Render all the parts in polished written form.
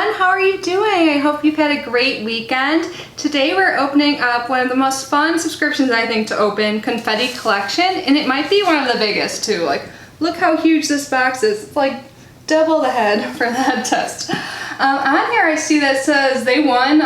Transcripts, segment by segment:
everyone, how are you doing? I hope you've had a great weekend. Today we're opening up one of the most fun subscriptions I think to open, Confetti Collection, and it might be one of the biggest too. Like, look how huge this box is. It's like double the head for that test. On here I see that it says they won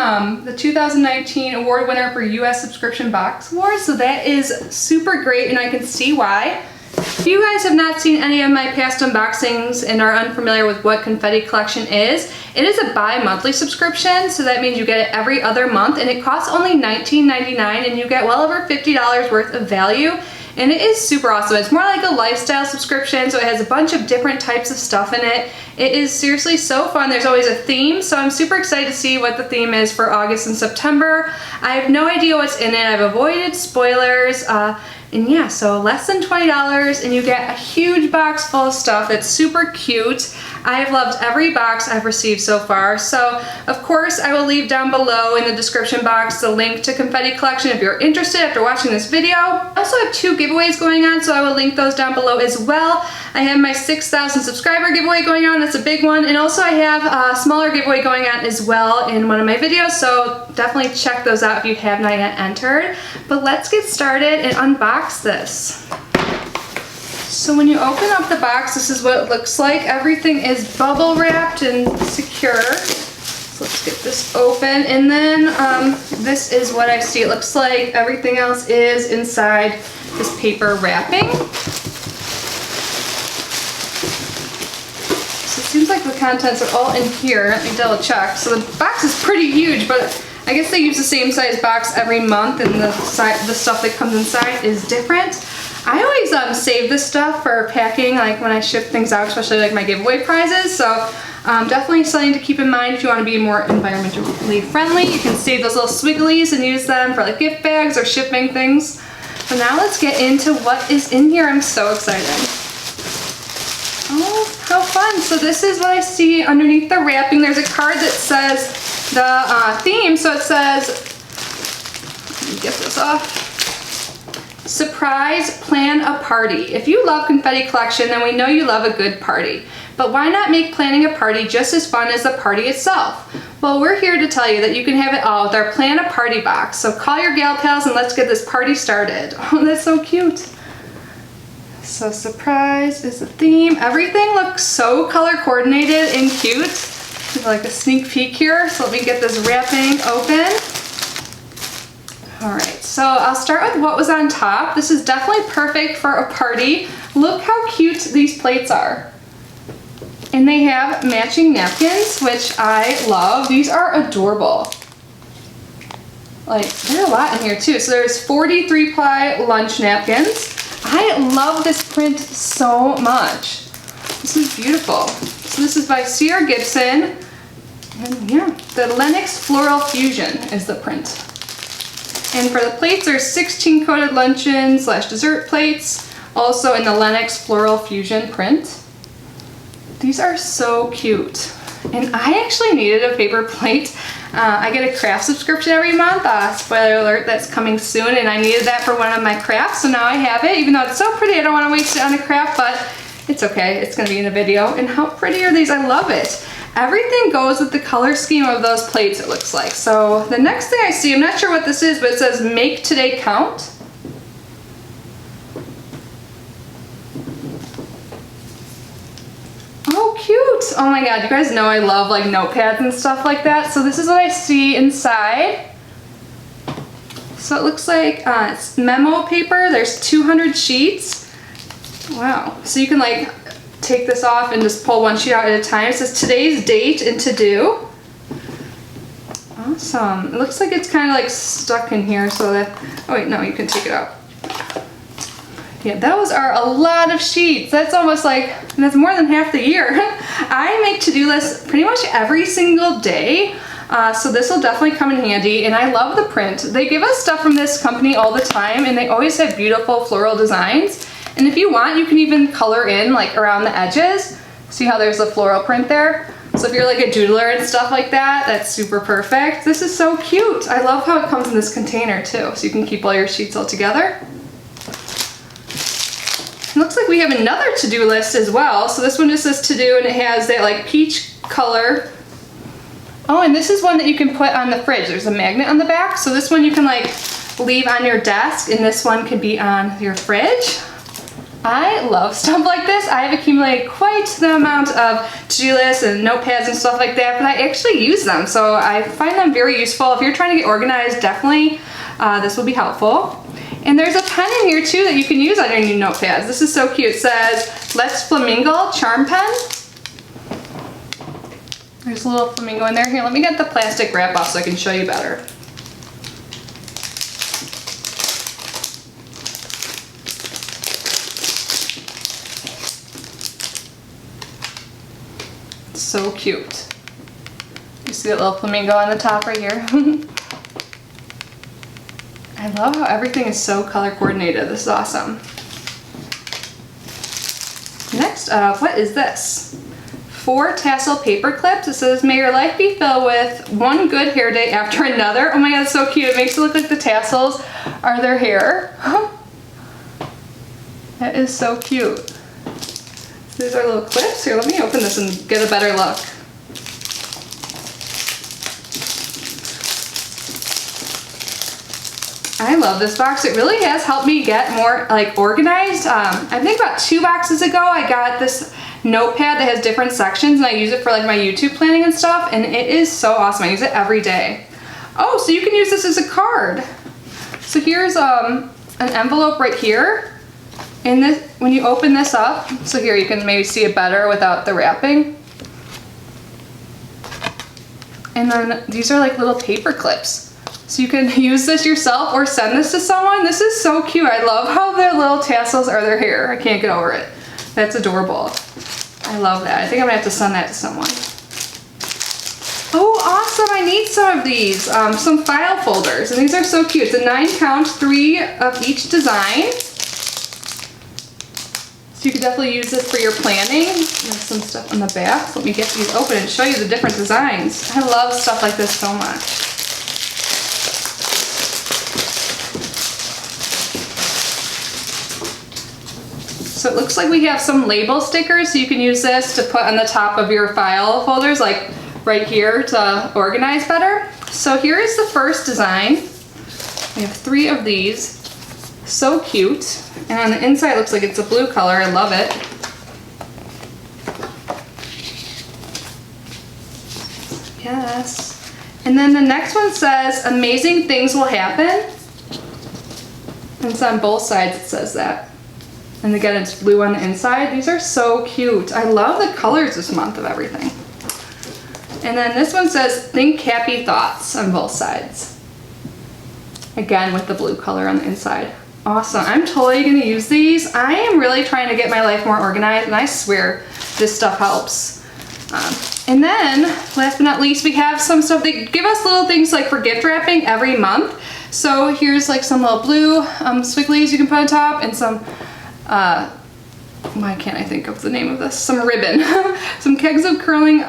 the 2019 award winner for US Subscription Box Awards, so that is super great and I can see why. If you guys have not seen any of my past unboxings and are unfamiliar with what Confetti Collection is, it is a bi-monthly subscription, so that means you get it every other month and it costs only $19.99 and you get well over $50 worth of value. And it is super awesome. It's more like a lifestyle subscription, so it has a bunch of different types of stuff in it. It is seriously so fun. There's always a theme, so I'm super excited to see what the theme is for August and September. I have no idea what's in it. I've avoided spoilers. And yeah, so less than $20 and you get a huge box full of stuff that's super cute. I have loved every box I've received so far. So of course I will leave down below in the description box the link to Confetti Collection if you're interested after watching this video. I also have 2 giveaways going on, so I will link those down below as well. I have my 6,000 subscriber giveaway going on, that's a big one, and also I have a smaller giveaway going on as well in one of my videos, so definitely check those out if you have not yet entered. But let's get started and unbox this. So when you open up the box, this is what it looks like. Everything is bubble wrapped and secure. So let's get this open, and then this is what I see it looks like. Everything else is inside this paper wrapping. So it seems like the contents are all in here. Let me double check. So the box is pretty huge, but I guess they use the same size box every month and the stuff that comes inside is different. I always save this stuff for packing, like when I ship things out, especially like my giveaway prizes. So definitely something to keep in mind if you want to be more environmentally friendly. You can save those little swigglies and use them for like gift bags or shipping things. So now let's get into what is in here. I'm so excited. Oh, how fun. So this is what I see underneath the wrapping. There's a card that says the theme. So it says, let me get this off. Surprise, plan a party. If you love Confetti Collection, then we know you love a good party. But why not make planning a party just as fun as the party itself? Well, we're here to tell you that you can have it all with our Plan a Party box. So call your gal pals and let's get this party started. Oh, that's so cute. So surprise is the theme. Everything looks so color coordinated and cute. Like a sneak peek here. So let me get this wrapping open. Alright, so I'll start with what was on top. This is definitely perfect for a party. Look how cute these plates are. And they have matching napkins, which I love. These are adorable. Like, there's a lot in here too. So there's 43 ply lunch napkins. I love this print so much. This is beautiful. So this is by Sierra Gibson. And yeah, the Lennox Floral Fusion is the print. And for the plates, there's 16 coated luncheon / dessert plates, also in the Lennox Floral Fusion print. These are so cute. And I actually needed a paper plate. I get a craft subscription every month. Spoiler alert, that's coming soon, and I needed that for one of my crafts, so now I have it. Even though it's so pretty, I don't want to waste it on a craft, but it's okay. It's going to be in a video. And how pretty are these? I love it. Everything goes with the color scheme of those plates, it looks like. So the next thing I see, I'm not sure what this is, but it says make today count. Oh, cute. Oh my God, you guys know I love like notepads and stuff like that. So this is what I see inside. So it looks like it's memo paper. There's 200 sheets. Wow. So you can like take this off and just pull one sheet out at a time. It says today's date and to do. Awesome. It looks like it's kind of like stuck in here so that, oh wait, no, you can take it out. Yeah, those are a lot of sheets. That's almost like, that's more than half the year. I make to-do lists pretty much every single day. So this will definitely come in handy, and I love the print. They give us stuff from this company all the time, and they always have beautiful floral designs. And if you want, you can even color in like around the edges. See how there's a floral print there? So if you're like a doodler and stuff like that, that's super perfect. This is so cute. I love how it comes in this container too, so you can keep all your sheets all together. It looks like we have another to-do list as well. So this one just says to do, and it has that like peach color Oh, and this is one that you can put on the fridge. There's a magnet on the back, so this one you can like leave on your desk, and this one can be on your fridge. I love stuff like this. I have accumulated quite the amount of to-do lists and notepads and stuff like that, but I actually use them, so I find them very useful. If you're trying to get organized, definitely this will be helpful. And there's a pen in here too that you can use on your new notepads. This is so cute. It says, Let's Flamingo Charm Pen. There's a little flamingo in there. Here, let me get the plastic wrap off so I can show you better. So cute. You see that little flamingo on the top right here? I love how everything is so color coordinated. This is awesome. Next up, what is this? 4 tassel paper clips. It says, may your life be filled with one good hair day after another. Oh my god, it's so cute. It makes it look like the tassels are their hair. That is so cute. These are little clips. Here, let me open this and get a better look. I love this box. It really has helped me get more like organized. I think about 2 boxes ago I got this notepad that has different sections, and I use it for like my YouTube planning and stuff, and it is so awesome. I use it every day. Oh, so you can use this as a card. So here's an envelope right here. And this, when you open this up, so here you can maybe see it better without the wrapping. And then these are like little paper clips. So you can use this yourself or send this to someone. This is so cute. I love how their little tassels are their hair. I can't get over it. That's adorable. I love that. I think I'm gonna have to send that to someone. Oh, awesome. I need some of these. Some file folders. And these are so cute. It's a 9-count, 3 of each design. So you could definitely use this for your planning. There's some stuff on the back. So let me get these open and show you the different designs. I love stuff like this so much. So it looks like we have some label stickers, so you can use this to put on the top of your file folders, like right here, to organize better. So here is the first design. We have 3 of these. So cute. And on the inside it looks like it's a blue color. I love it. Yes. And then the next one says, amazing things will happen. And it's on both sides, it says that. And again, it's blue on the inside. These are so cute. I love the colors this month of everything. And then this one says, think happy thoughts on both sides. Again, with the blue color on the inside. Awesome. I'm totally going to use these. I am really trying to get my life more organized, and I swear this stuff helps. And then, last but not least, we have some stuff that give us little things like for gift wrapping every month. So here's like some little blue swigglies you can put on top, and some, why can't I think of the name of this? Some ribbon. Some kegs of curling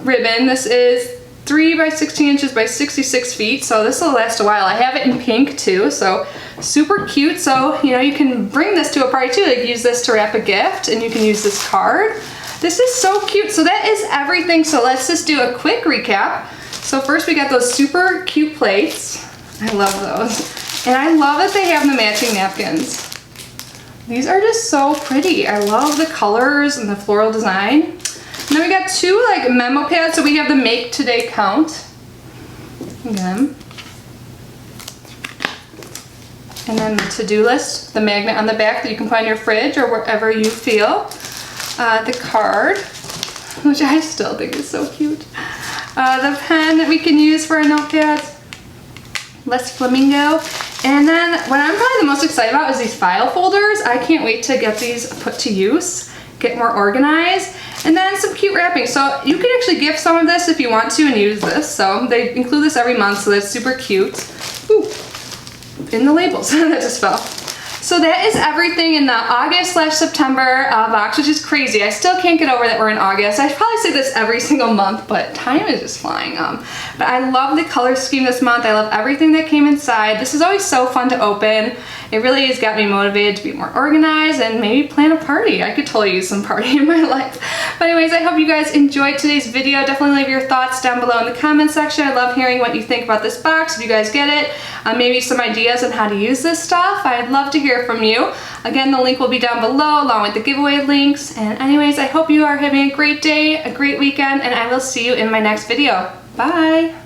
ribbon. This is 3 by 16 inches by 66 feet, so this will last a while. I have it in pink too, so super cute. So, you know, you can bring this to a party too, like use this to wrap a gift, and you can use this card. This is so cute. So that is everything. So let's just do a quick recap. So first we got those super cute plates. I love those. And I love that they have the matching napkins. These are just so pretty. I love the colors and the floral design. And then we got 2 like memo pads. So we have the Make Today Count. Again. And then the to-do list, the magnet on the back that you can put on your fridge or wherever you feel. The card, which I still think is so cute. The pen that we can use for our notepads. Less flamingo. And then what I'm probably the most excited about is these file folders. I can't wait to get these put to use, get more organized. And then some cute wrapping. So you can actually gift some of this if you want to and use this. So they include this every month, so that's super cute. Ooh, in the labels, that just fell. So that is everything in the August/September box, which is crazy. I still can't get over that we're in August. I probably say this every single month, but time is just flying. But I love the color scheme this month. I love everything that came inside. This is always so fun to open. it really has got me motivated to be more organized and maybe plan a party. I could totally use some party in my life. But anyways, I hope you guys enjoyed today's video. Definitely leave your thoughts down below in the comment section. I love hearing what you think about this box, if you guys get it. Maybe some ideas on how to use this stuff. I'd love to hear from you. Again, the link will be down below along with the giveaway links. And anyways, I hope you are having a great day, a great weekend, and I will see you in my next video. Bye!